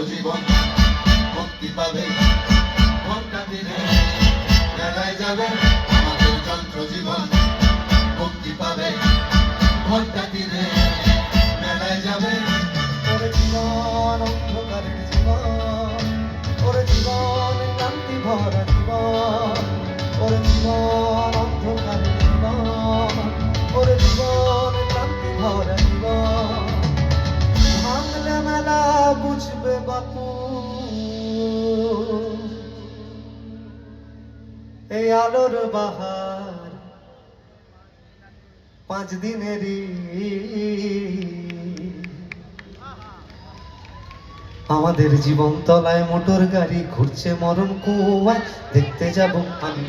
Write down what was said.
জীবন মুক্তি পাবে ঘন্টা দিনে মেলায় যাবে আমাদের যন্ত্র জীবন মুক্তি পাবে ঘন্টা দিনে মেলায় যাবে ওরে জীবন অন্ধকারের জীবন ওরে জীবন ক্লান্তি ভরা জীবন ওরে জীবন অন্ধকারের জীবন ওরে জীবন ক্লান্তি ভরা জীবন ভাঙলে মেলা বুঝবে বাপু এই আলোর বাহার 5 দিনেরই আমাদের জীবন তলায় মোটর গাড়ি ঘুরছে মরণ কুয়ায় দেখতে যাব আমি